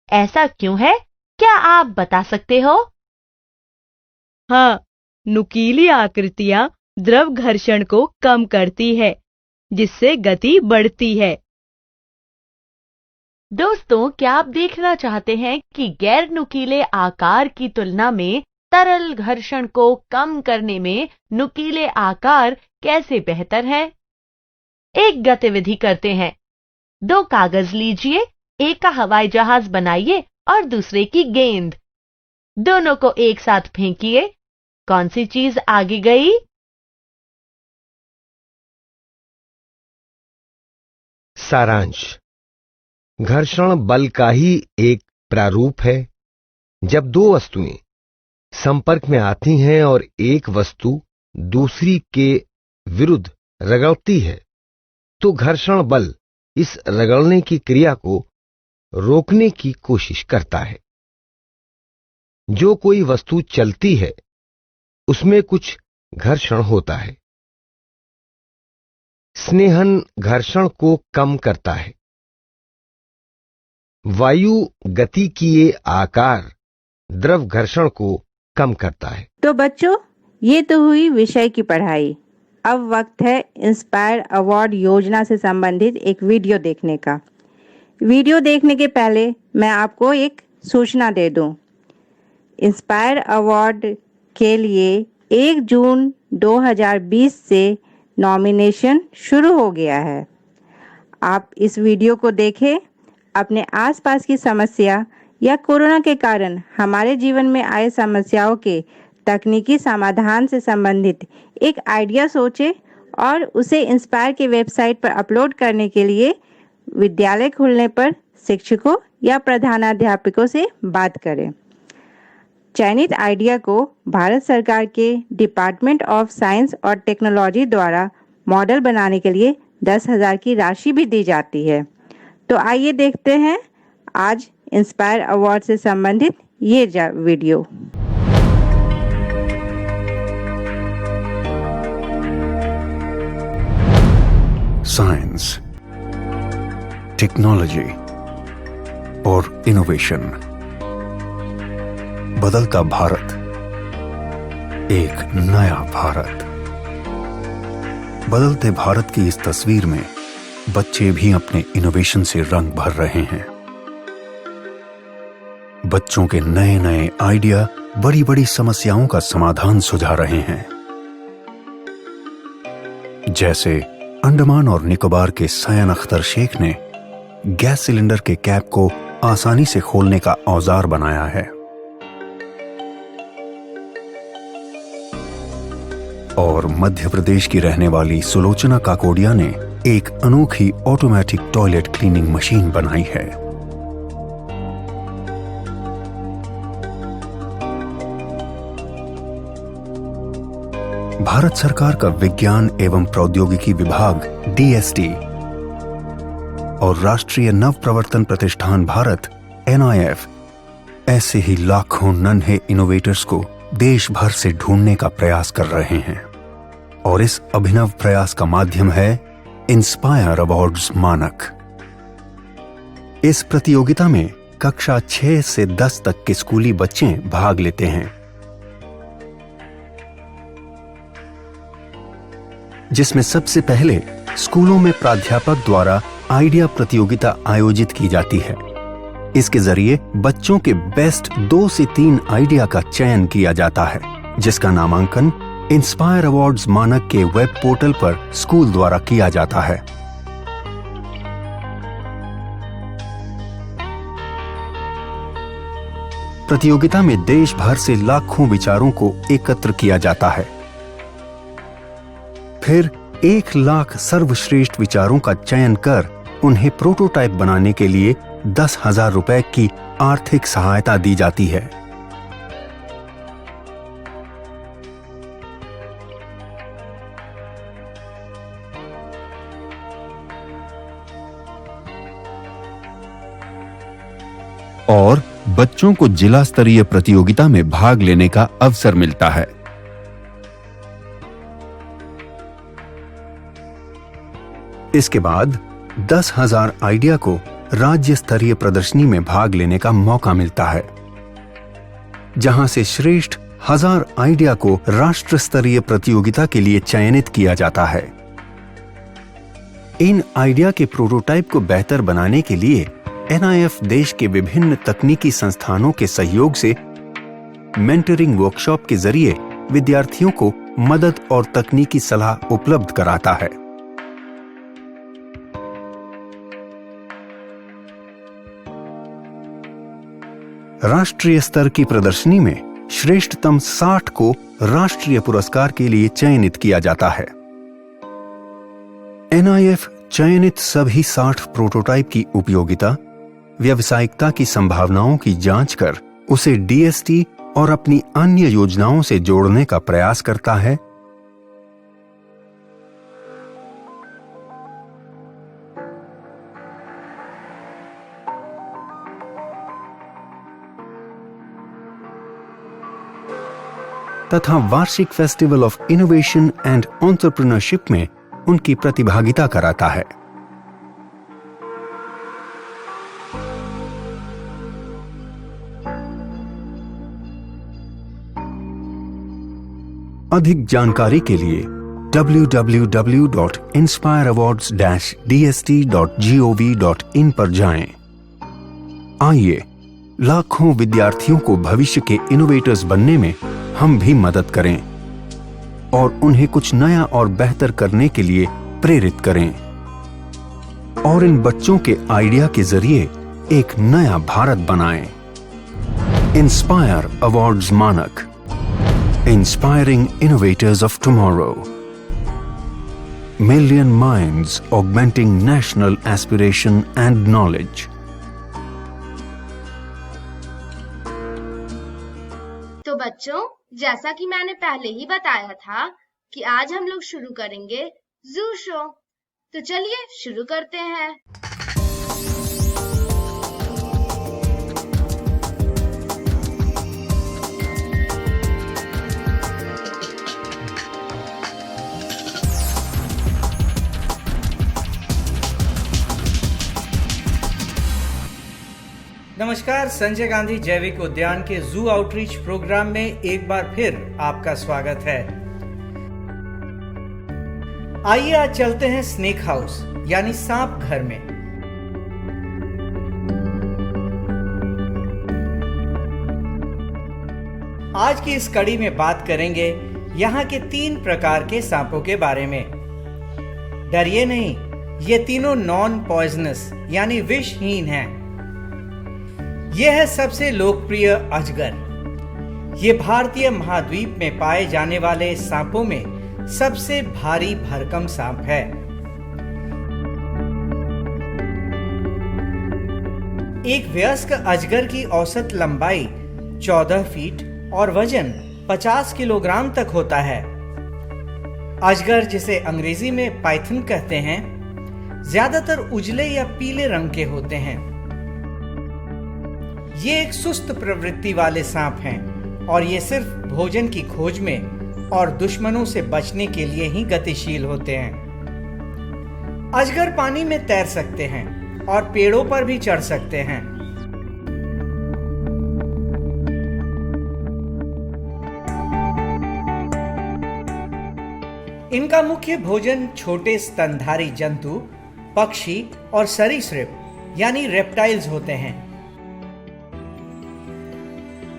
ऐसा क्यों है, क्या आप बता सकते हो? हाँ, नुकीली आकृतियां द्रव घर्षण को कम करती है, जिससे गति बढ़ती है। दोस्तों, क्या आप देखना चाहते हैं कि गैर नुकीले आकार की तुलना में तरल घर्षण को कम करने में नुकीले आकार कैसे बेहतर हैं? एक गतिविधि करते हैं। 2 कागज लीजिए, एक का हवाई जहाज बनाइए और दूसरे की गेंद। दोनों को एक साथ फेंकिए। कौन सी चीज आगे गई? सारांश: घर्षण बल का ही एक प्रारूप है। जब 2 वस्तुएं संपर्क में आती हैं और एक वस्तु दूसरी के विरुद्ध रगड़ती है, तो घर्षण बल इस रगड़ने की क्रिया को रोकने की कोशिश करता है। जो कोई वस्तु चलती है, उसमें कुछ घर्षण होता है। स्नेहन घर्षण को कम करता है। वायु गतिकीय आकार द्रव घर्षण को कम करता है। तो बच्चों, ये तो हुई विषय की पढ़ाई। अब वक्त है इंस्पायर अवार्ड योजना से संबंधित एक वीडियो देखने का। वीडियो देखने के पहले मैं आपको एक सूचना दे दूं। इंस्पायर अवार्ड के लिए 1 जून 2020 से नॉमिनेशन शुरू हो गया है। आप इस वीडियो को देखें, अपने आसपास की समस्या या कोरोना के कारण हमारे जीवन में आए समस्याओं के तकनीकी समाधान से संबंधित एक आइडिया सोचें और उसे इंस्पायर की वेबसाइट पर अपलोड करने के लिए विद्यालय खुलने पर शिक्षकों या प्रधानाध्यापकों से बात करें। चयनित आइडिया को भारत सरकार के डिपार्टमेंट ऑफ साइंस और टेक्नोलॉजी द्वारा मॉडल बनाने के लिए 10,000 की राशि भी दी जाती है। तो आइए देखते हैं आज इंस्पायर अवार्ड से संबंधित ये वीडियो। साइंस, टेक्नोलॉजी और इनोवेशन, बदलता भारत, एक नया भारत। बदलते भारत की इस तस्वीर में बच्चे भी अपने इनोवेशन से रंग भर रहे हैं। बच्चों के नए नए आइडिया बड़ी बड़ी समस्याओं का समाधान सुझा रहे हैं। जैसे अंडमान और निकोबार के सयान अख्तर शेख ने गैस सिलेंडर के कैप को आसानी से खोलने का औजार बनाया है। और मध्य प्रदेश की रहने वाली सुलोचना काकोडिया ने एक अनोखी ऑटोमेटिक टॉयलेट क्लीनिंग मशीन बनाई है। भारत सरकार का विज्ञान एवं प्रौद्योगिकी विभाग DST और राष्ट्रीय नव प्रवर्तन प्रतिष्ठान भारत NIF ऐसे ही लाखों नन्हे इनोवेटर्स को देश भर से ढूंढने का प्रयास कर रहे हैं। और इस अभिनव प्रयास का माध्यम है इंस्पायर अवार्ड्स मानक। इस प्रतियोगिता में कक्षा 6 से 10 तक के स्कूली बच्चे भाग लेते हैं, जिसमें सबसे पहले स्कूलों में प्राध्यापक द्वारा आइडिया प्रतियोगिता आयोजित की जाती है। इसके जरिए बच्चों के बेस्ट 2 से 3 आइडिया का चयन किया जाता है, जिसका नामांकन इंस्पायर अवार्ड्स मानक के वेब पोर्टल पर स्कूल द्वारा किया जाता है। प्रतियोगिता में देश भर से लाखों विचारों को एकत्र किया जाता है। फिर 1 लाख सर्वश्रेष्ठ विचारों का चयन कर उन्हें प्रोटोटाइप बनाने के लिए 10,000 रुपए की आर्थिक सहायता दी जाती है। और बच्चों को जिला स्तरीय प्रतियोगिता में भाग लेने का अवसर मिलता है। इसके बाद 10,000 आइडिया को राज्य स्तरीय प्रदर्शनी में भाग लेने का मौका मिलता है, जहां से श्रेष्ठ 1000 आइडिया को राष्ट्र स्तरीय प्रतियोगिता के लिए चयनित किया जाता है। इन आइडिया के प्रोटोटाइप को बेहतर बनाने के लिए NIF देश के विभिन्न तकनीकी संस्थानों के सहयोग से मेंटरिंग वर्कशॉप के जरिए विद्यार्थियों को मदद और तकनीकी सलाह उपलब्ध कराता है। राष्ट्रीय स्तर की प्रदर्शनी में श्रेष्ठतम 60 को राष्ट्रीय पुरस्कार के लिए चयनित किया जाता है। NIF चयनित सभी 60 प्रोटोटाइप की उपयोगिता, व्यावसायिकता की संभावनाओं की जांच कर उसे DST और अपनी अन्य योजनाओं से जोड़ने का प्रयास करता है। तथा वार्षिक festival of innovation and entrepreneurship में उनकी प्रतिभागिता कराता है। अधिक जानकारी के लिए www.inspireawards-dst.gov.in पर जाएं। आइए लाखों विद्यार्थियों को भविष्य के इनोवेटर्स बनने में हम भी मदद करें और उन्हें कुछ नया और बेहतर करने के लिए प्रेरित करें और इन बच्चों के आइडिया के जरिए एक नया भारत बनाएं। इंस्पायर अवार्ड्स मानक, inspiring innovators of tomorrow, million minds augmenting national aspiration and knowledge. तो बच्चों, जैसा कि मैंने पहले ही बताया था कि आज हम लोग शुरू करेंगे जू शो। तो चलिए शुरू करते हैं। नमस्कार, संजय गांधी जैविक उद्यान के जू आउटरीच प्रोग्राम में एक बार फिर आपका स्वागत है। आइए आज चलते हैं स्नेक हाउस यानी सांप घर में। आज की इस कड़ी में बात करेंगे यहाँ के 3 प्रकार के सांपों के बारे में। डरिए नहीं, ये तीनों नॉन पॉइजनस यानी विषहीन हैं। यह है सबसे लोकप्रिय अजगर। ये भारतीय महाद्वीप में पाए जाने वाले सांपों में सबसे भारी भरकम सांप है। एक वयस्क अजगर की औसत लंबाई 14 फीट और वजन 50 किलोग्राम तक होता है। अजगर, जिसे अंग्रेजी में पाइथन कहते हैं, ज्यादातर उजले या पीले रंग के होते हैं। ये एक सुस्त प्रवृत्ति वाले सांप हैं और ये सिर्फ भोजन की खोज में और दुश्मनों से बचने के लिए ही गतिशील होते हैं। अजगर पानी में तैर सकते हैं और पेड़ों पर भी चढ़ सकते हैं। इनका मुख्य भोजन छोटे स्तनधारी जंतु, पक्षी और सरीसृप यानी रेप्टाइल्स होते हैं।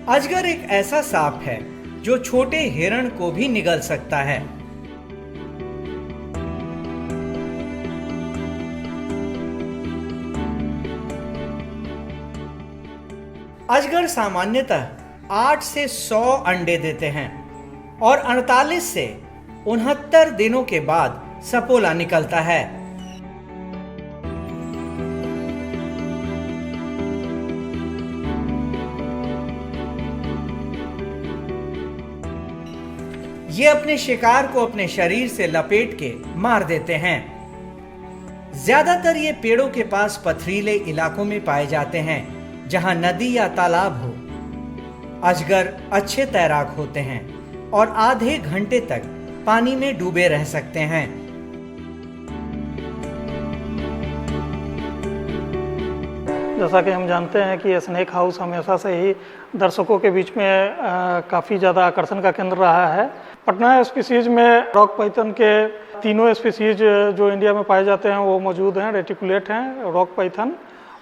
अजगर एक ऐसा सांप है जो छोटे हिरण को भी निगल सकता है। अजगर सामान्यतः 8 से 100 अंडे देते हैं और 48 से 69 दिनों के बाद सपोला निकलता है। ये अपने शिकार को अपने शरीर से लपेट के मार देते हैं। ज्यादातर ये पेड़ों के पास पथरीले इलाकों में पाए जाते हैं जहां नदी या तालाब हो। अजगर अच्छे तैराक होते हैं और आधे घंटे तक पानी में डूबे रह सकते हैं। जैसा कि हम जानते हैं कि स्नेक हाउस हमेशा से ही दर्शकों के बीच में काफ़ी ज़्यादा आकर्षण का केंद्र रहा है। पटना स्पीसीज में रॉक पाइथन के तीनों स्पीसीज जो इंडिया में पाए जाते हैं वो मौजूद हैं। रेटिकुलेट हैं, रॉक पाइथन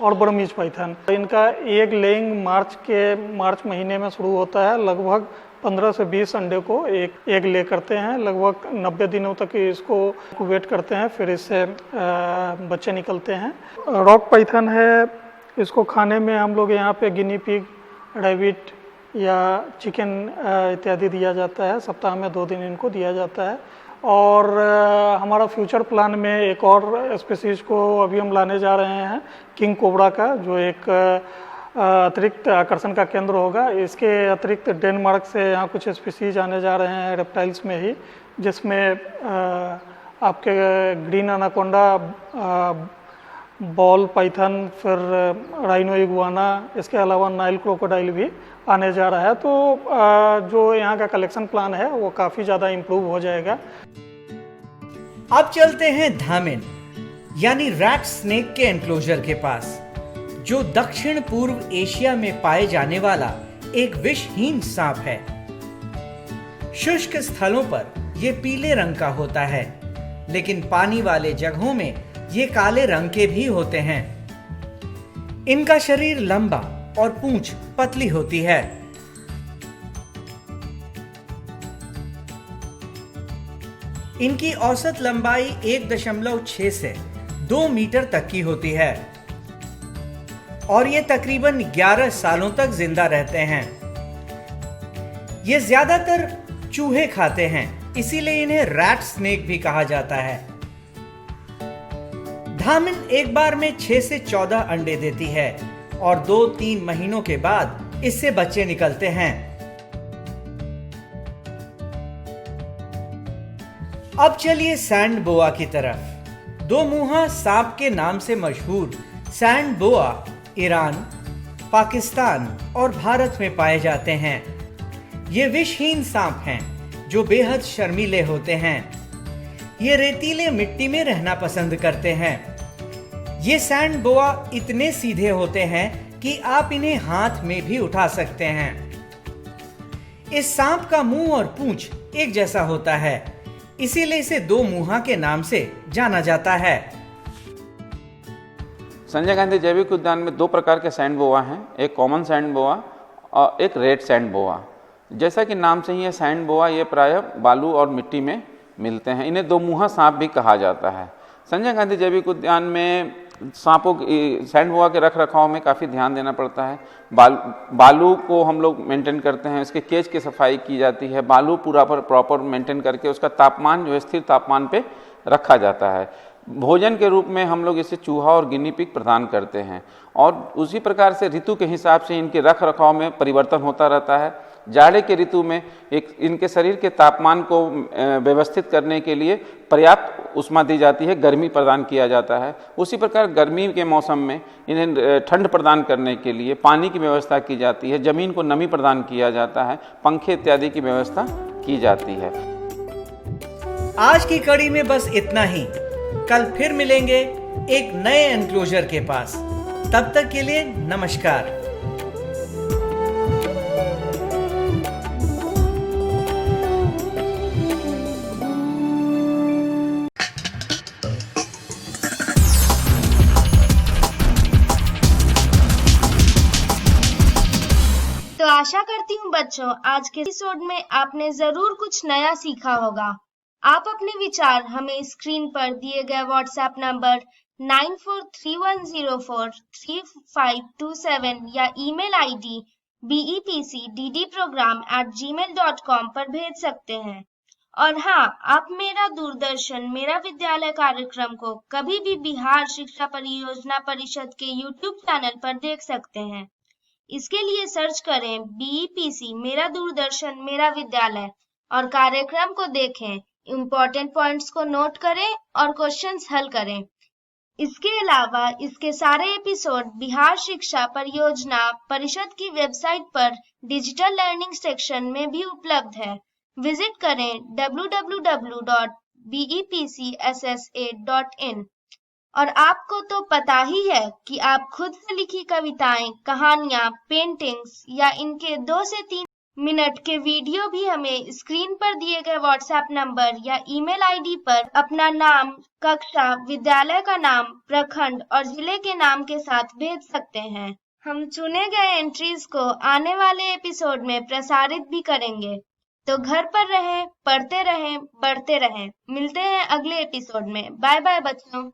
और बर्मीज पाइथन। इनका एग लेइंग मार्च महीने में शुरू होता है। लगभग 15 से 20 अंडे को एक एग ले करते हैं। लगभग 90 दिनों तक इसको वेट करते हैं, फिर इससे बच्चे निकलते हैं। रॉक पाइथन है, इसको खाने में हम लोग यहाँ पे गिनी पिग, रैबिट या चिकन इत्यादि दिया जाता है। सप्ताह में 2 दिन इनको दिया जाता है। और हमारा फ्यूचर प्लान में एक और स्पीसीज को अभी हम लाने जा रहे हैं, किंग कोबरा का, जो एक अतिरिक्त आकर्षण का केंद्र होगा। इसके अतिरिक्त डेनमार्क से यहाँ कुछ स्पीसीज आने जा रहे हैं रेप्टाइल्स में ही, जिसमें आपके ग्रीन एनाकोंडा, बॉल पाइथन, फिर राइनो इगुआना, इसके अलावा नाइल क्रोकोडाइल भी आने जा रहा है। तो जो यहाँ का कलेक्शन प्लान है वो काफ़ी ज़्यादा इम्प्रूव हो जाएगा। अब चलते हैं धामिन यानी रैट स्नेक के एनक्लोजर के पास, जो दक्षिण पूर्व एशिया में पाए जाने वाला एक विषहीन सांप है। शुष्क स्थलों पर यह पीले रंग का होता है, लेकिन पानी वाले जगहों में ये काले रंग के भी होते हैं। इनका शरीर लंबा और पूंछ पतली होती है। इनकी औसत लंबाई 1.6 से 2 मीटर तक की होती है और ये तकरीबन 11 सालों तक जिंदा रहते हैं। ये ज्यादातर चूहे खाते हैं, इसीलिए इन्हें रैट स्नेक भी कहा जाता है। धामिन एक बार में 6 से 14 अंडे देती है और 2-3 महीनों के बाद इससे बच्चे निकलते हैं। अब चलिए सैंड बोआ की तरफ। 2 मुंहा सांप के नाम से मशहूर सैंड बोआ ईरान, पाकिस्तान और भारत में पाए जाते हैं। ये विषहीन सांप हैं जो बेहद शर्मीले होते हैं। ये रेतीले मिट्टी में रहना पसंद करते हैं। ये सैंड बोआ इतने सीधे होते हैं कि आप इन्हें हाथ में भी उठा सकते हैं। इस सांप का मुंह और पूंछ एक जैसा होता है, इसीलिए इसे दो मुंहा के नाम से जाना जाता है। संजय गांधी जैविक उद्यान में दो प्रकार के सैंड बोआ हैं, एक कॉमन सैंड बोआ और एक रेड सैंड बोआ। जैसा कि नाम से ही है, सैंड बोआ ये प्रायः बालू और मिट्टी में मिलते हैं। इन्हें दो मुंहा सांप भी कहा जाता है। संजय गांधी जैविक उद्यान में सांपों सैंड बोआ के रख रखाव में काफ़ी ध्यान देना पड़ता है। बालू को हम लोग मेंटेन करते हैं, इसके केज की सफाई की जाती है। बालू पूरा प्रॉपर मेंटेन करके उसका तापमान जो है स्थिर तापमान पे रखा जाता है। भोजन के रूप में हम लोग इसे चूहा और गिनी पिग प्रदान करते हैं और उसी प्रकार से ऋतु के हिसाब से इनके रख रखाव में परिवर्तन होता रहता है। जाड़े के ऋतु में इनके शरीर के तापमान को व्यवस्थित करने के लिए पर्याप्त उष्मा दी जाती है, गर्मी प्रदान किया जाता है। उसी प्रकार गर्मी के मौसम में इन्हें ठंड प्रदान करने के लिए पानी की व्यवस्था की जाती है, जमीन को नमी प्रदान किया जाता है, पंखे इत्यादि की व्यवस्था की जाती है। आज की कड़ी में बस इतना ही। कल फिर मिलेंगे एक नए एनक्लोजर के पास। तब तक के लिए नमस्कार। तो आशा करती हूँ बच्चों, आज के एपिसोड में आपने जरूर कुछ नया सीखा होगा। आप अपने विचार हमें स्क्रीन पर दिए गए व्हाट्सएप नंबर 9431043527 या ईमेल आईडी bepcddprogram@gmail.com पर भेज सकते हैं। और हाँ, आप मेरा दूरदर्शन मेरा विद्यालय कार्यक्रम को कभी भी बिहार शिक्षा परियोजना परिषद के YouTube चैनल पर देख सकते हैं। इसके लिए सर्च करें BEPC मेरा दूरदर्शन मेरा विद्यालय और कार्यक्रम को देखें, इम्पोर्टेंट पॉइंट्स को नोट करें और क्वेश्चंस हल करें। इसके अलावा इसके सारे एपिसोड बिहार शिक्षा परियोजना परिषद की वेबसाइट पर डिजिटल लर्निंग सेक्शन में भी उपलब्ध है। विजिट करें www.bepcssa.in। और आपको तो पता ही है कि आप खुद से लिखी कविताएं, कहानियां, पेंटिंग्स या इनके 2 से 3 मिनट के वीडियो भी हमें स्क्रीन पर दिए गए व्हाट्सएप नंबर या ईमेल आईडी पर अपना नाम, कक्षा, विद्यालय का नाम, प्रखंड और जिले के नाम के साथ भेज सकते हैं। हम चुने गए एंट्रीज को आने वाले एपिसोड में प्रसारित भी करेंगे। तो घर पर रहें, पढ़ते रहें, बढ़ते रहें। मिलते हैं अगले एपिसोड में। बाय बाय बच्चों।